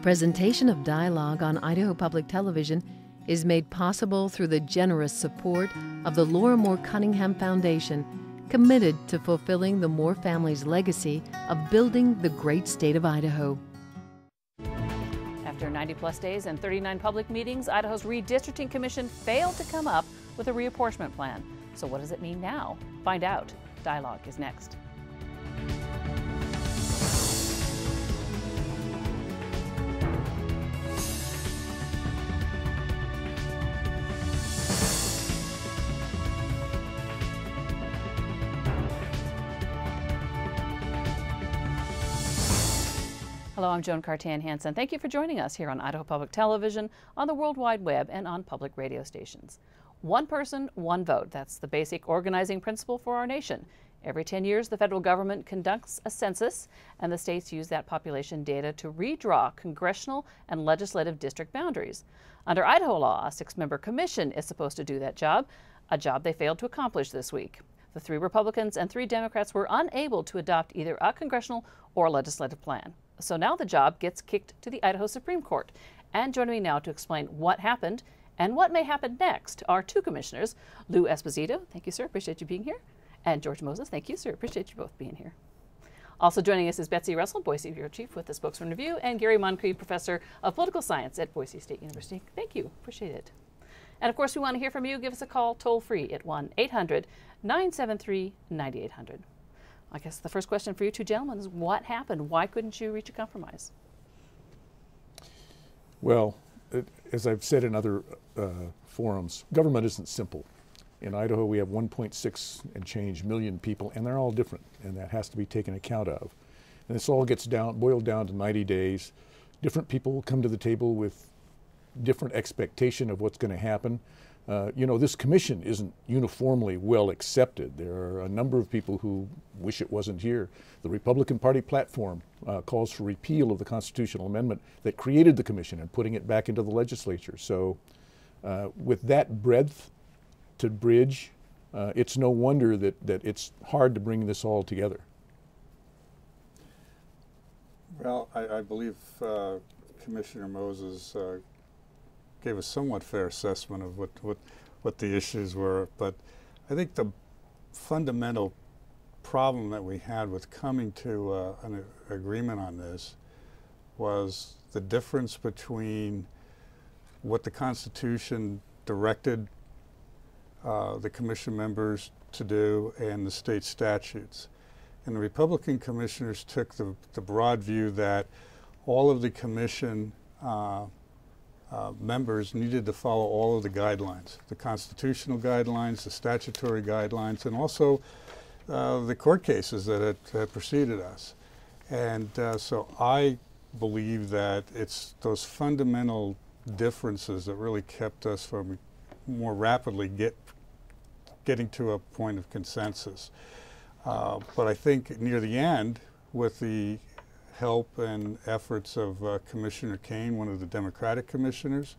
Presentation of dialogue on Idaho Public Television is made possible through the generous support of the Laura Moore Cunningham Foundation, committed to fulfilling the Moore family's legacy of building the great state of Idaho. After 90-plus days and 39 public meetings, Idaho's Redistricting Commission failed to come up with a reapportionment plan. So what does it mean now? Find out. Dialogue is next. Hello, I'm Joan Cartan-Hansen. Thank you for joining us here on Idaho Public Television, on the World Wide Web, and on public radio stations. One person, one vote. That's the basic organizing principle for our nation. Every 10 years, the federal government conducts a census, and the states use that population data to redraw congressional and legislative district boundaries. Under Idaho law, a 6-member commission is supposed to do that job, a job they failed to accomplish this week. The 3 Republicans and 3 Democrats were unable to adopt either a congressional or legislative plan. So now the job gets kicked to the Idaho Supreme Court. And joining me now to explain what happened and what may happen next are 2 commissioners, Lou Esposito, thank you, sir, appreciate you being here, and George Moses, thank you, sir, appreciate you both being here. Also joining us is Betsy Russell, Boise Bureau Chief with the Spokesman Review, and Gary Moncrief, Professor of Political Science at Boise State University. Thank you, appreciate it. And of course, we want to hear from you. Give us a call toll-free at 1-800-973-9800. I guess the first question for you 2 gentlemen is what happened? Why couldn't you reach a compromise? Well, as I've said in other forums, government isn't simple. In Idaho, we have 1.6 and change million people, and they're all different, and that has to be taken account of. And this all gets boiled down to 90 days. Different people will come to the table with different expectation of what's going to happen. You know, this commission isn't uniformly well accepted. There are a number of people who wish it wasn't here. The Republican Party platform calls for repeal of the constitutional amendment that created the commission and putting it back into the legislature. So with that breadth to bridge, it's no wonder that it's hard to bring this all together. Well, I believe Commissioner Moses gave a somewhat fair assessment of what the issues were, but I think the fundamental problem that we had with coming to an agreement on this was the difference between what the Constitution directed the commission members to do and the state statutes. And the Republican commissioners took the broad view that all of the commission members needed to follow all of the guidelines, the constitutional guidelines, the statutory guidelines, and also the court cases that had preceded us. And so I believe that it's those fundamental differences that really kept us from more rapidly getting to a point of consensus. But I think near the end, with the help and efforts of Commissioner Kane, one of the Democratic commissioners,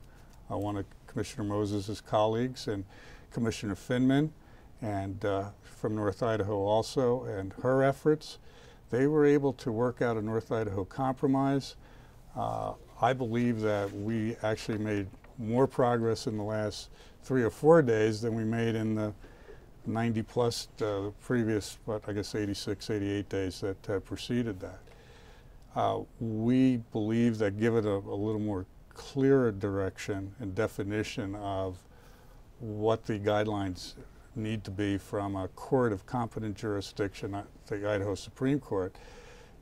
one of Commissioner Moses' colleagues, and Commissioner Finman, and from North Idaho also, and her efforts, they were able to work out a North Idaho compromise. I believe that we actually made more progress in the last 3 or 4 days than we made in the 90 plus previous, I guess 86, 88 days that preceded that. We believe that given a little more clearer direction and definition of what the guidelines need to be from a court of competent jurisdiction, the Idaho Supreme Court,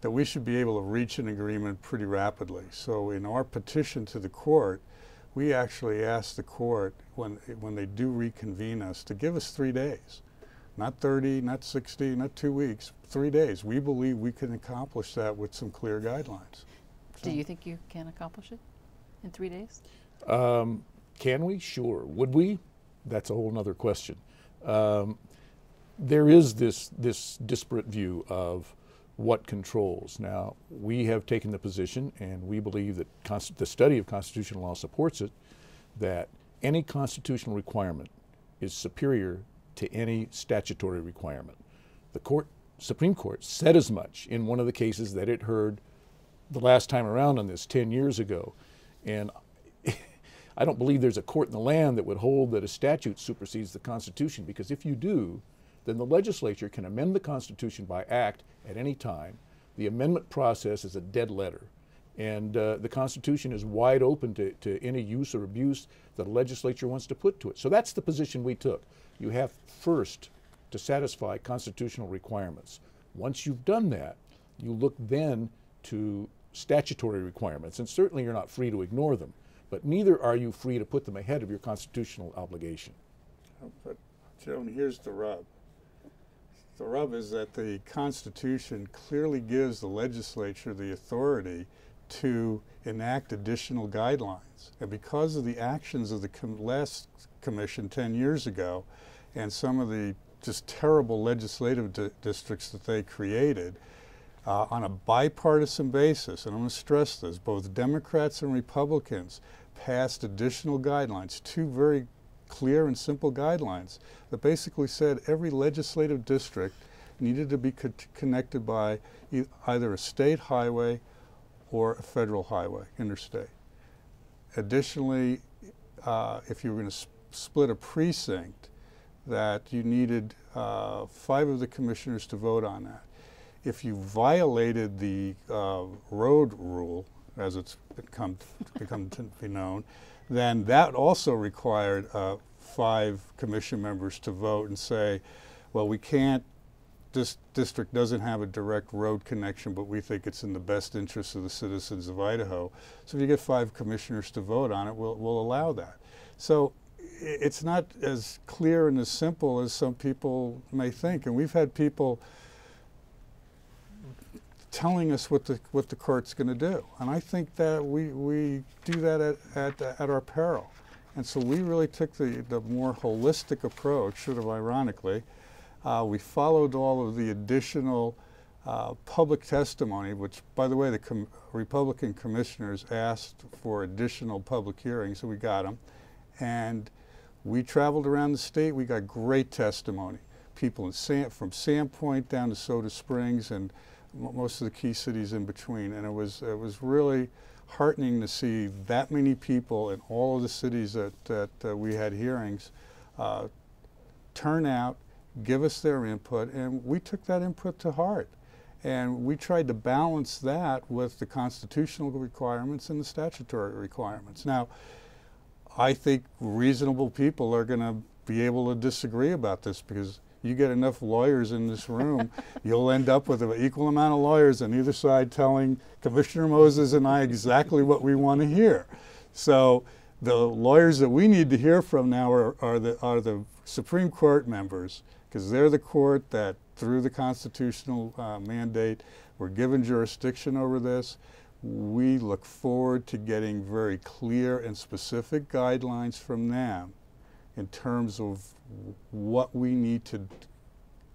that we should be able to reach an agreement pretty rapidly. So in our petition to the court, we actually asked the court, when they do reconvene us, to give us 3 days. Not 30, not 60, not 2 weeks, 3 days. We believe we can accomplish that with some clear guidelines. Do you think you can accomplish it in 3 days? Can we? Sure. Would we? That's a whole other question. There is this disparate view of what controls. Now, we have taken the position, and we believe that the study of constitutional law supports it, that any constitutional requirement is superior to any statutory requirement. The Supreme Court said as much in one of the cases that it heard the last time around on this 10 years ago. And I don't believe there's a court in the land that would hold that a statute supersedes the Constitution, because if you do, then the legislature can amend the Constitution by act at any time. The amendment process is a dead letter. And the Constitution is wide open to any use or abuse that the legislature wants to put to it. So that's the position we took. You have first to satisfy constitutional requirements. Once you've done that, you look then to statutory requirements. And certainly you're not free to ignore them, but neither are you free to put them ahead of your constitutional obligation. But Joan, here's the rub. The rub is that the Constitution clearly gives the legislature the authority to enact additional guidelines. And because of the actions of the last commission 10 years ago and some of the just terrible legislative districts that they created, on a bipartisan basis, and I'm going to stress this, both Democrats and Republicans passed additional guidelines, two very clear and simple guidelines that basically said every legislative district needed to be connected by either a state highway or a federal highway, interstate. Additionally, if you were going to split a precinct, that you needed 5 of the commissioners to vote on that. If you violated the road rule, as it's become to be known, then that also required 5 commission members to vote and say, well, we can't, this district doesn't have a direct road connection, but we think it's in the best interest of the citizens of Idaho. So if you get 5 commissioners to vote on it, we'll allow that. So it's not as clear and as simple as some people may think. And we've had people telling us what the court's going to do. And I think that we do that at our peril. And so we really took the more holistic approach, sort of ironically. We followed all of the additional public testimony, which, by the way, the Republican commissioners asked for additional public hearings, so we got them. And we traveled around the state. We got great testimony. People from Sandpoint down to Soda Springs and most of the key cities in between. And it was really heartening to see that many people in all of the cities that we had hearings turn out, give us their input, and we took that input to heart. And we tried to balance that with the constitutional requirements and the statutory requirements. Now, I think reasonable people are going to be able to disagree about this, because you get enough lawyers in this room, you'll end up with an equal amount of lawyers on either side telling Commissioner Moses and I exactly what we want to hear. So the lawyers that we need to hear from now are the Supreme Court members, because they're the court that, through the constitutional mandate, were given jurisdiction over this. We look forward to getting very clear and specific guidelines from them in terms of what we need to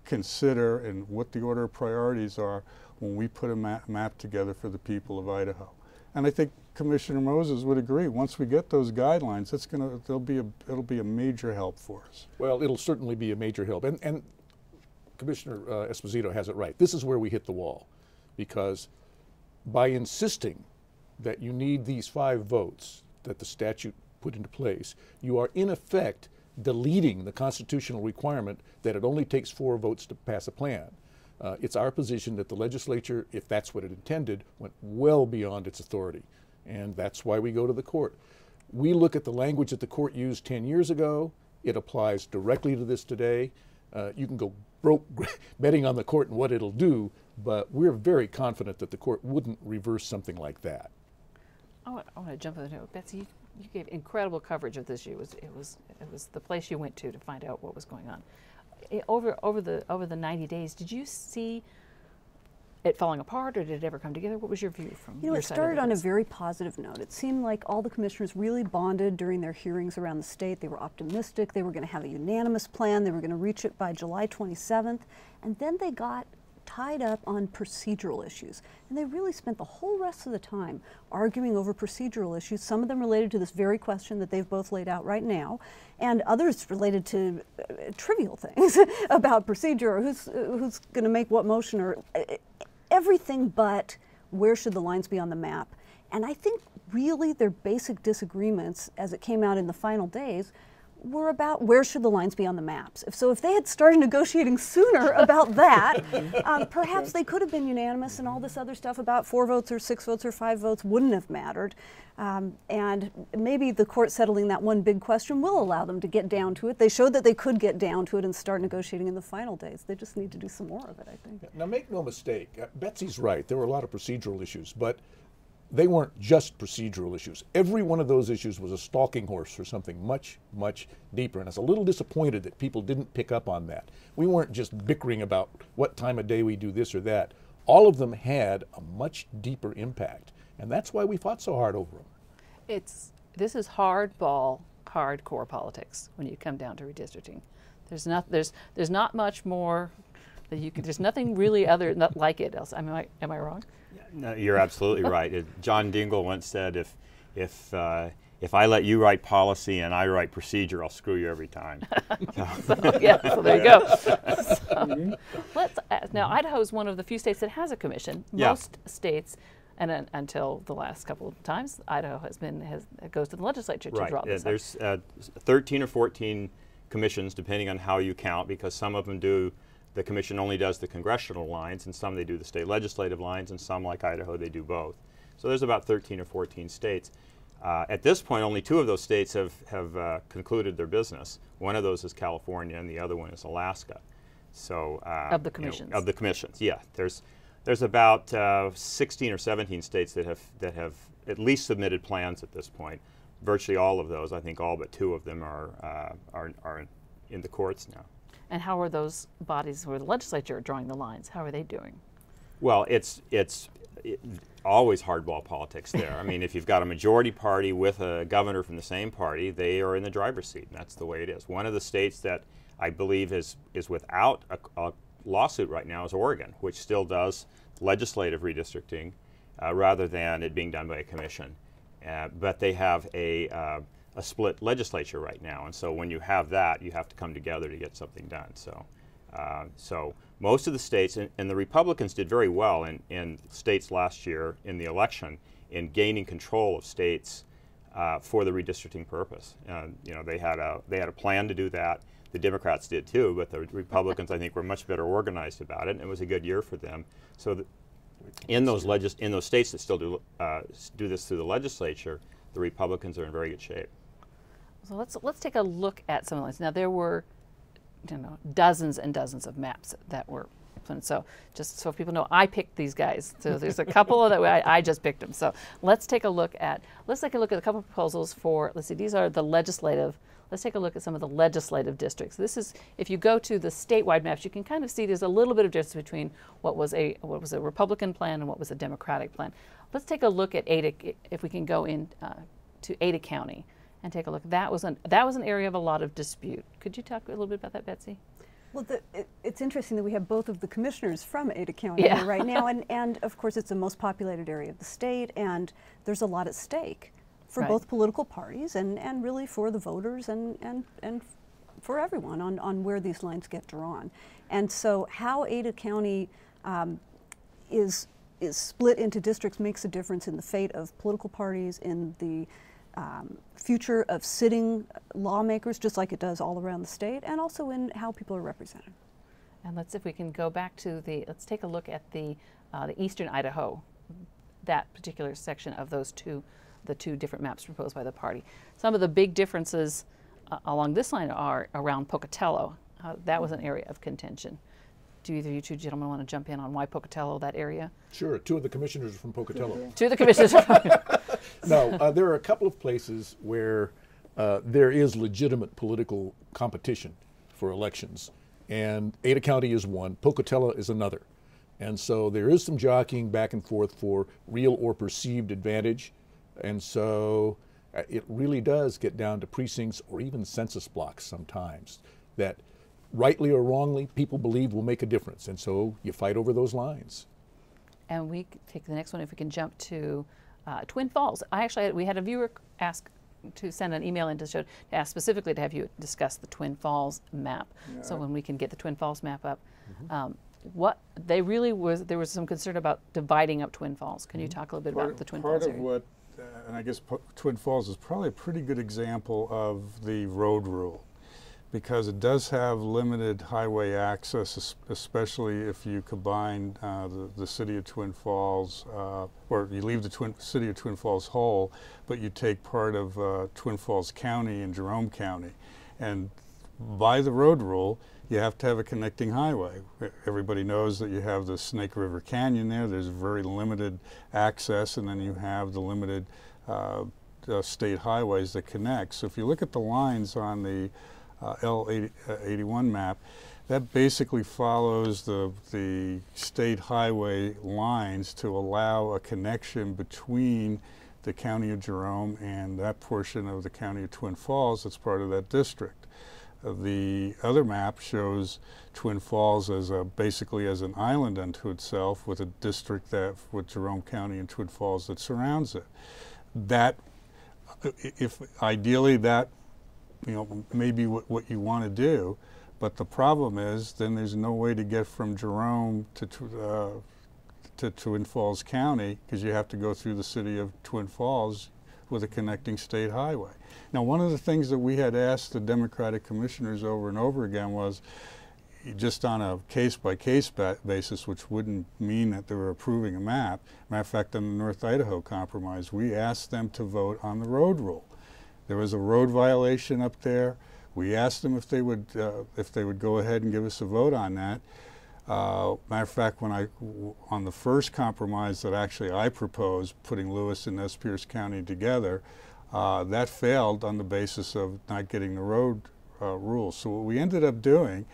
consider and what the order of priorities are when we put a map together for the people of Idaho. And I think Commissioner Moses would agree. Once we get those guidelines, it'll be a major help for us. Well, it'll certainly be a major help. And Commissioner Esposito has it right. This is where we hit the wall, because by insisting that you need these 5 votes that the statute put into place, you are in effect deleting the constitutional requirement that it only takes 4 votes to pass a plan. It's our position that the legislature, if that's what it intended, went well beyond its authority. And that's why we go to the court. We look at the language that the court used 10 years ago. It applies directly to this today. You can go broke betting on the court and what it'll do, but we're very confident that the court wouldn't reverse something like that. I want to jump in there. Betsy, you gave incredible coverage of this. It was the place you went to find out what was going on. Over the 90 days, did you see it falling apart, or did it ever come together? What was your view from your side? It started on a very positive note. It seemed like all the commissioners really bonded during their hearings around the state. They were optimistic. They were going to have a unanimous plan. They were going to reach it by July 27th. And then they got tied up on procedural issues. And they really spent the whole rest of the time arguing over procedural issues, some of them related to this very question that they've both laid out right now, and others related to trivial things about procedure, or who's going to make what motion, or everything but where should the lines be on the map. And I think really their basic disagreements, as it came out in the final days, were about where should the lines be on the maps. If they had started negotiating sooner about that, perhaps they could have been unanimous, and all this other stuff about 4 votes or 6 votes or 5 votes wouldn't have mattered. And maybe the court settling that one big question will allow them to get down to it. They showed that they could get down to it and start negotiating in the final days. They just need to do some more of it, I think. Now, make no mistake, Betsy's right. There were a lot of procedural issues, but they weren't just procedural issues. Every one of those issues was a stalking horse for something much, much deeper. And I was a little disappointed that people didn't pick up on that. We weren't just bickering about what time of day we do this or that. All of them had a much deeper impact. And that's why we fought so hard over them. This is hardball, hardcore politics when you come down to redistricting. There's not much more that you can. There's nothing really other not like it else. Am I wrong? No, you're absolutely right. John Dingell once said, if I let you write policy and I write procedure, I'll screw you every time. So there you go. So, let's ask, now, Idaho is one of the few states that has a commission. Yeah. Most states, and until the last couple of times, Idaho goes to the legislature to draw this up. There's 13 or 14 commissions, depending on how you count, because some of them do. The commission only does the congressional lines, and some they do the state legislative lines, and some, like Idaho, they do both. So there's about 13 or 14 states. At this point, only 2 of those states have concluded their business. One of those is California, and the other one is Alaska. So of the commissions. Of the commissions, yeah. There's about 16 or 17 states that have at least submitted plans at this point. Virtually all of those, I think all but 2 of them are in the courts now. And how are those bodies where the legislature are drawing the lines? How are they doing? Well, it's always hardball politics there. I mean, if you've got a majority party with a governor from the same party, they are in the driver's seat, and that's the way it is. One of the states that I believe is without a lawsuit right now is Oregon, which still does legislative redistricting rather than it being done by a commission. But they have a split legislature right now, and so when you have that, you have to come together to get something done. So most of the states, and the Republicans did very well in states last year in the election in gaining control of states for the redistricting purpose. They had a plan to do that. The Democrats did too, but the Republicans, I think, were much better organized about it, and it was a good year for them. So in those states that still do this through the legislature, the Republicans are in very good shape. So let's take a look at some of those. Now, there were dozens and dozens of maps that were, so just so people know, I picked these guys. So there's a couple of that I just picked them. So let's take a look at a couple of proposals for, let's see, these are the legislative. Let's take a look at some of the legislative districts. This is, if you go to the statewide maps, you can kind of see there's a little bit of difference between what was a Republican plan and what was a Democratic plan. Let's take a look at Ada, if we can go in to Ada County and take a look. That was an area of a lot of dispute. Could you talk a little bit about that, Betsy? Well, it's interesting that we have both of the commissioners from Ada County here right now, and of course it's the most populated area of the state, and there's a lot at stake for both political parties and really for the voters and for everyone on where these lines get drawn. And so how Ada County is split into districts makes a difference in the fate of political parties, in the future of sitting lawmakers, just like it does all around the state, and also in how people are represented. And let's see if we can go back to let's take a look at the eastern Idaho, that particular section of the 2 different maps proposed by the party. Some of the big differences along this line are around Pocatello. That was an area of contention. Do either of you 2 gentlemen want to jump in on why Pocatello, that area? Sure. 2 of the commissioners are from Pocatello. 2 of the commissioners are from No, there are a couple of places where there is legitimate political competition for elections. And Ada County is one, Pocatello is another. And so there is some jockeying back and forth for real or perceived advantage. And so it really does get down to precincts or even census blocks sometimes that, rightly or wrongly, people believe will make a difference. And so you fight over those lines. And we take the next one, if we can jump to Twin Falls. We had a viewer ask to send an email in to ask specifically to have you discuss the Twin Falls map. Yeah. So when we can get the Twin Falls map up. what they really was, there was some concern about dividing up Twin Falls. Can you talk a little bit about the Twin Falls Part area? of what, and I guess Twin Falls is probably a pretty good example of the road rule, because it does have limited highway access, especially if you combine the city of Twin Falls, or you leave the city of Twin Falls whole, but you take part of Twin Falls County and Jerome County. And by the road rule, you have to have a connecting highway. Everybody knows that you have the Snake River Canyon there. There's very limited access, and then you have the limited state highways that connect. So if you look at the lines on the L81 map, that basically follows the state highway lines to allow a connection between the county of Jerome and that portion of the county of Twin Falls that's part of that district. The other map shows Twin Falls as basically as an island unto itself, with a district with Jerome County and Twin Falls that surrounds it. That, if ideally that, may be what you want to do, but the problem is then there's no way to get from Jerome to Twin Falls County, because you have to go through the city of Twin Falls with a connecting state highway. Now, one of the things that we had asked the Democratic commissioners over and over again was, just on a case-by-case basis, which wouldn't mean that they were approving a map. Matter of fact, on the North Idaho Compromise, we asked them to vote on the road rule. There was a road violation up there. We asked them if they would go ahead and give us a vote on that. Matter of fact, on the first compromise that actually I proposed, putting Lewis and Nez Perce County together, that failed on the basis of not getting the road rules. So what we ended up doing,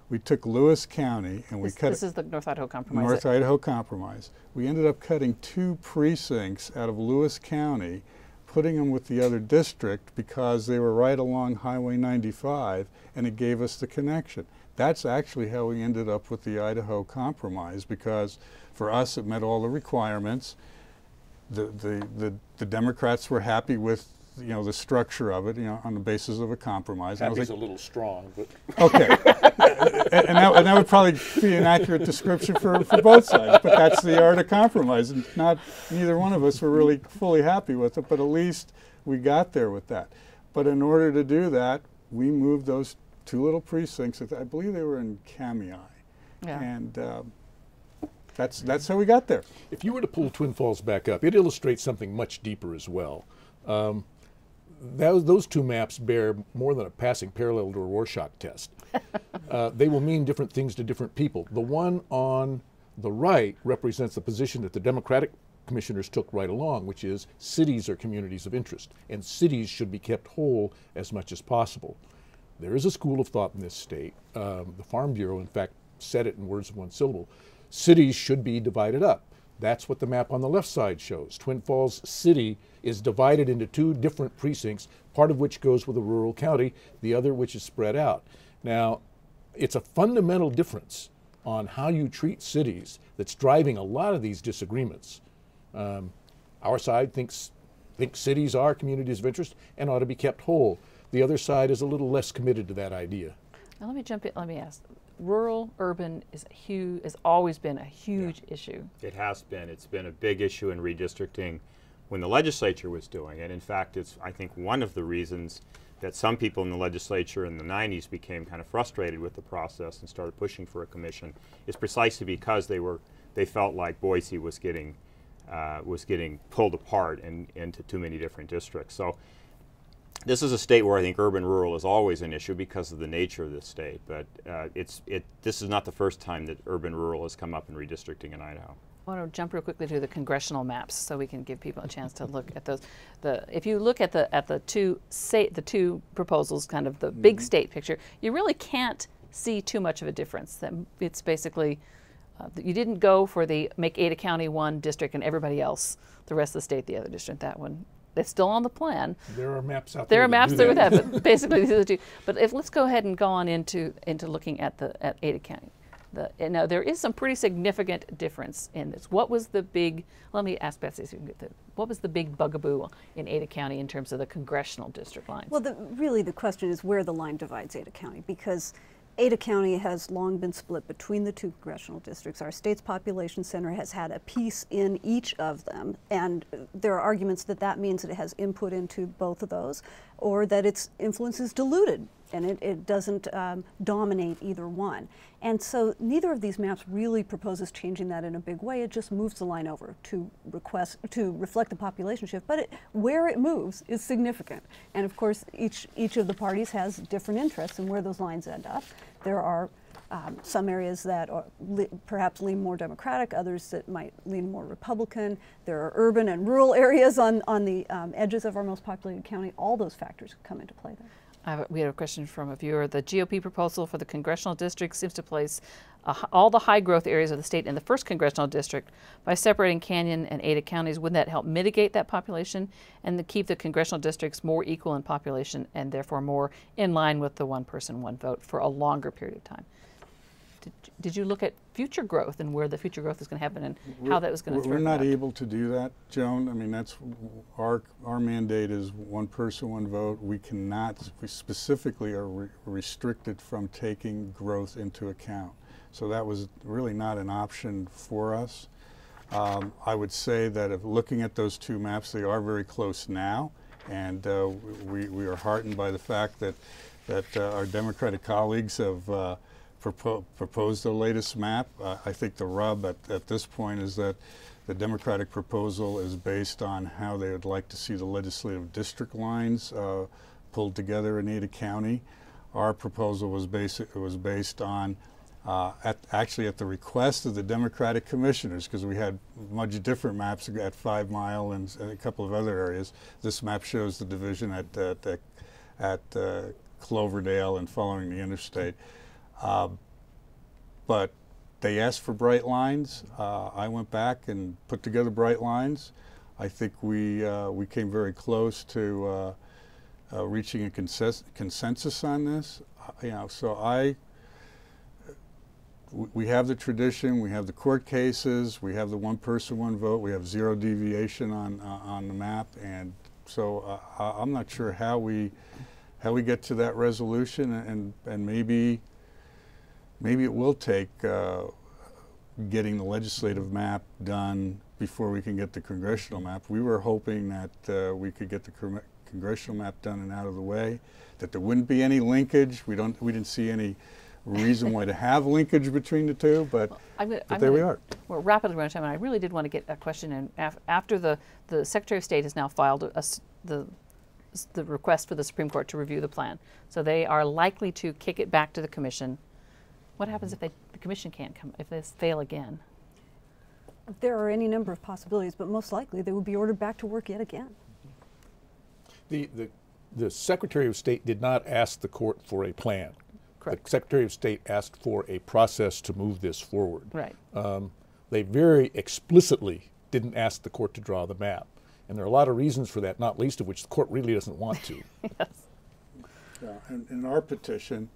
we took Lewis County and we cut. This is the North Idaho Compromise. North Idaho Compromise. We ended up cutting 2 precincts out of Lewis County, putting them with the other district because they were right along Highway 95, and it gave us the connection. That's actually how we ended up with the Idaho Compromise, because for us it met all the requirements. The Democrats were happy with the structure of it, on the basis of a compromise. Happy's a little strong, but okay. and that would probably be an accurate description for both sides. But that's the art of compromise, and neither one of us were really fully happy with it. But at least we got there with that. But in order to do that, we moved those 2 little precincts. I believe they were in Kamei, and that's how we got there. if you were to pull Twin Falls back up, it illustrates something much deeper as well. Those 2 maps bear more than a passing parallel to a Rorschach test. They will mean different things to different people. The one on the right represents the position that the Democratic commissioners took right along, which is cities are communities of interest, and cities should be kept whole as much as possible. There is a school of thought in this state. The Farm Bureau, in fact, said it in words of one syllable. Cities should be divided up. That's what the map on the left side shows. Twin Falls City is divided into 2 different precincts, part of which goes with a rural county, the other which is spread out. Now, it's a fundamental difference on how you treat cities that's driving a lot of these disagreements. Our side thinks cities are communities of interest and ought to be kept whole. The other side is a little less committed to that idea. Now let me jump in. Let me ask. Rural, urban has always been a huge issue. It has been. It's been a big issue in redistricting when the legislature was doing it. In fact, it's, I think, one of the reasons that some people in the legislature in the 90s became kind of frustrated with the process and started pushing for a commission, is precisely because they felt like Boise was getting pulled apart into too many different districts. So this is a state where I think urban-rural is always an issue because of the nature of the state, but this is not the first time that urban-rural has come up in redistricting in Idaho. I want to jump real quickly to the congressional maps so we can give people a chance to look at those. If you look at the two proposals, kind of the big state picture, you really can't see too much of a difference. It's basically you didn't go for the make Ada County one district and everybody else, the rest of the state the other district. That one. It's still on the plan. There are maps out there. There are maps that do that, but basically these are the 2. But let's go ahead and go on into looking at Ada County. Now there is some pretty significant difference in this. What was the big? Let me ask Betsy so you can get what was the big bugaboo in Ada County in terms of the congressional district lines? Well, really the question is where the line divides Ada County, because Ada County has long been split between the two congressional districts. Our state's population center has had a piece in each of them, and there are arguments that that means that it has input into both of those, or that its influence is diluted and it doesn't dominate either one. And so neither of these maps really proposes changing that in a big way. It just moves the line over to reflect the population shift, but where it moves is significant. And of course, each of the parties has different interests in where those lines end up. There are some areas that perhaps lean more Democratic, others that might lean more Republican. There are urban and rural areas on the edges of our most populated county. All those factors come into play there. We have a question from a viewer. The GOP proposal for the congressional district seems to place all the high growth areas of the state in the first congressional district. By separating Canyon and Ada counties, wouldn't that help mitigate that population and to keep the congressional districts more equal in population and therefore more in line with the one person, one vote for a longer period of time? Did you look at future growth and where the future growth is going to happen and how that was going to We're not able to do that, Joan. I mean, that's our mandate is one person, one vote. We specifically are restricted from taking growth into account. So that was really not an option for us. I would say that if looking at those two maps, they are very close now, and we are heartened by the fact that our Democratic colleagues have proposed the latest map. I think the rub at this point is that the Democratic proposal is based on how they would like to see the legislative district lines pulled together in Ada County. Our proposal was based on actually at the request of the Democratic commissioners, because we had much different maps at 5 Mile and a couple of other areas. This map shows the division at Cloverdale and following the interstate. But they asked for bright lines. I went back and put together bright lines. I think we came very close to reaching a consensus on this. So we have the tradition, we have the court cases, we have the one person, one vote, we have zero deviation on the map, and so I'm not sure how we get to that resolution, and maybe it will take getting the legislative map done before we can get the congressional map. We were hoping that we could get the congressional map done and out of the way, that there wouldn't be any linkage. We didn't see any reason why to have linkage between the two, but there we are. We're rapidly running out of time, and I really did want to get a question in. After the Secretary of State has now filed the request for the Supreme Court to review the plan, so they are likely to kick it back to the Commission. What happens if the Commission can't come, if they fail again? There are any number of possibilities, but most likely they would be ordered back to work yet again. The Secretary of State did not ask the court for a plan. Correct. The Secretary of State asked for a process to move this forward. Right. They very explicitly didn't ask the court to draw the map. And there are a lot of reasons for that, not least of which the court really doesn't want to. Yes. In our petition,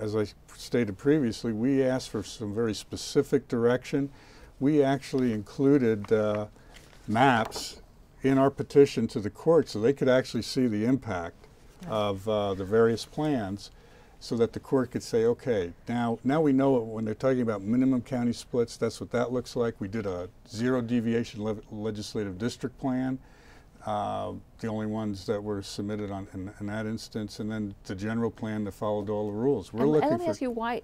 as I stated previously, we asked for some very specific direction. We actually included maps in our petition to the court so they could actually see the impact of the various plans, so that the court could say, okay, now we know when they're talking about minimum county splits, that's what that looks like. We did a zero deviation legislative district plan, the only ones that were submitted in that instance, and then the general plan that followed all the rules. And let me ask you, why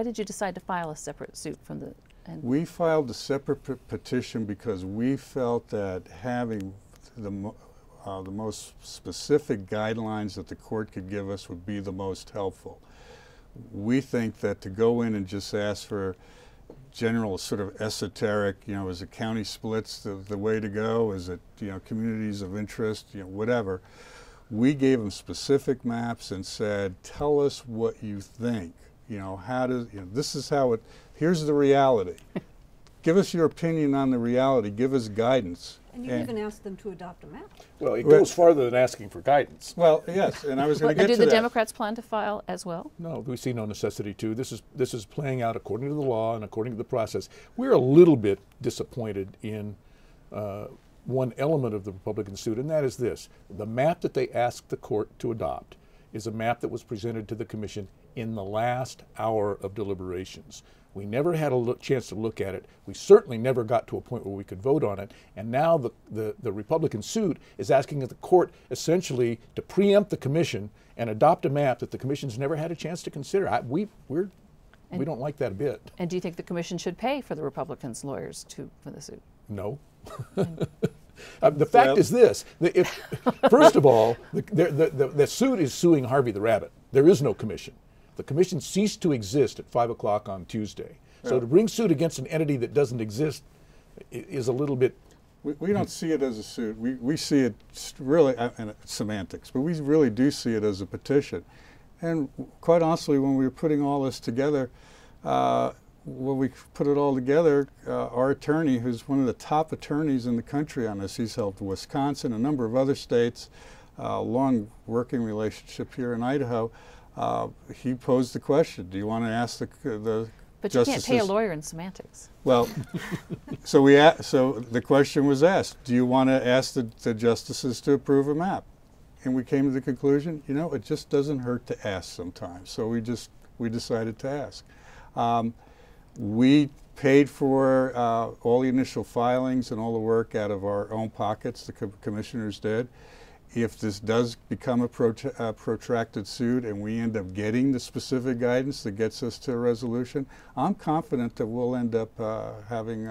did you decide to file a separate suit from the? We filed a separate petition because we felt that having the most specific guidelines that the court could give us would be the most helpful. We think that to go in and just ask for general sort of esoteric, is it county splits the way to go? Is it, communities of interest, whatever. We gave them specific maps and said, tell us what you think. This is how here's the reality. Give us your opinion on the reality. Give us guidance. And you even asked them to adopt a map. Well, it goes farther than asking for guidance. Well, yes, and I was going to get to that. Did the Democrats plan to file as well? No, we see no necessity to. This is playing out according to the law and according to the process. We're a little bit disappointed in one element of the Republican suit, and that is this. The map that they asked the court to adopt is a map that was presented to the Commission in the last hour of deliberations. We never had a chance to look at it. We certainly never got to a point where we could vote on it. And now the Republican suit is asking the court essentially to preempt the Commission and adopt a map that the Commission's never had a chance to consider. We don't like that a bit. And do you think the Commission should pay for the Republicans' lawyers for the suit? No. The fact is this: first of all, the suit is suing Harvey the Rabbit. There is no Commission. The Commission ceased to exist at 5 o'clock on Tuesday. So to bring suit against an entity that doesn't exist is a little bit. We don't see it as a suit. We see it really, and it's semantics, but we really do see it as a petition. And quite honestly, when we were putting all this together, when we put it all together, our attorney, who's one of the top attorneys in the country on this, he's helped Wisconsin, a number of other states, long working relationship here in Idaho, he posed the question, do you want to ask the But justices? You can't pay a lawyer in semantics. Well, so the question was asked, do you want to ask the justices to approve a map? And we came to the conclusion, it just doesn't hurt to ask sometimes. So we decided to ask. We paid for all the initial filings and all the work out of our own pockets, the commissioners did. If this does become a protracted suit and we end up getting the specific guidance that gets us to a resolution, I'm confident that we'll end up having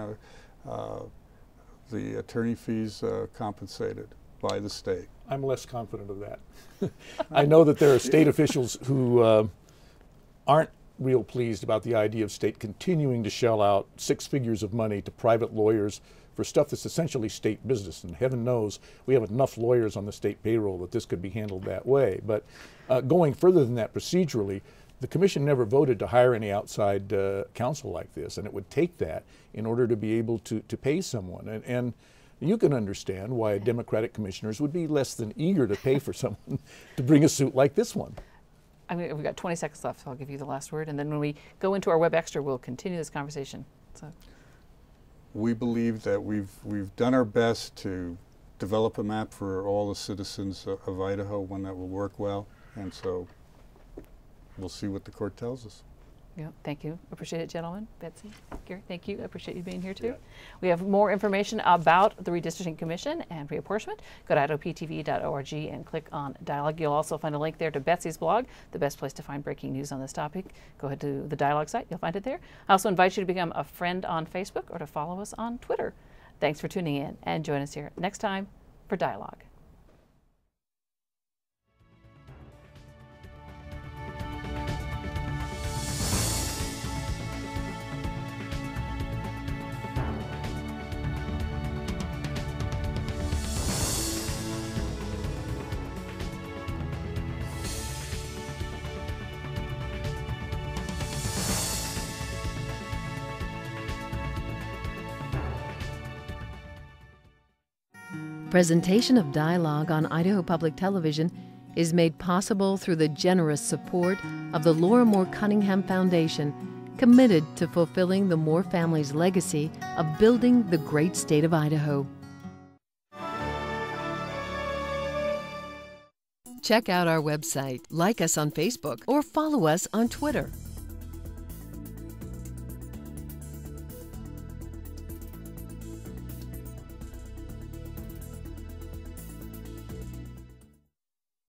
the attorney fees compensated by the state. I'm less confident of that. I know that there are state officials who aren't real pleased about the idea of state continuing to shell out 6 figures of money to private lawyers for stuff that's essentially state business. And heaven knows we have enough lawyers on the state payroll that this could be handled that way. But going further than that procedurally, the Commission never voted to hire any outside counsel like this, and it would take that in order to be able to pay someone. And you can understand why Democratic commissioners would be less than eager to pay for someone to bring a suit like this one. I mean, we've got 20 seconds left, so I'll give you the last word. And then when we go into our Web Extra, we'll continue this conversation. So, we believe that we've done our best to develop a map for all the citizens of Idaho, one that will work well. And so we'll see what the court tells us. Yeah, thank you. Appreciate it, gentlemen. Betsy, Gary, thank you. Appreciate you being here too. Yeah. We have more information about the Redistricting Commission and reapportionment. Go to idahoptv.org and click on Dialogue. You'll also find a link there to Betsy's blog, the best place to find breaking news on this topic. Go ahead to the Dialogue site. You'll find it there. I also invite you to become a friend on Facebook or to follow us on Twitter. Thanks for tuning in, and join us here next time for Dialogue. Presentation of Dialogue on Idaho Public Television is made possible through the generous support of the Laura Moore Cunningham Foundation, committed to fulfilling the Moore family's legacy of building the great state of Idaho. Check out our website, like us on Facebook, or follow us on Twitter.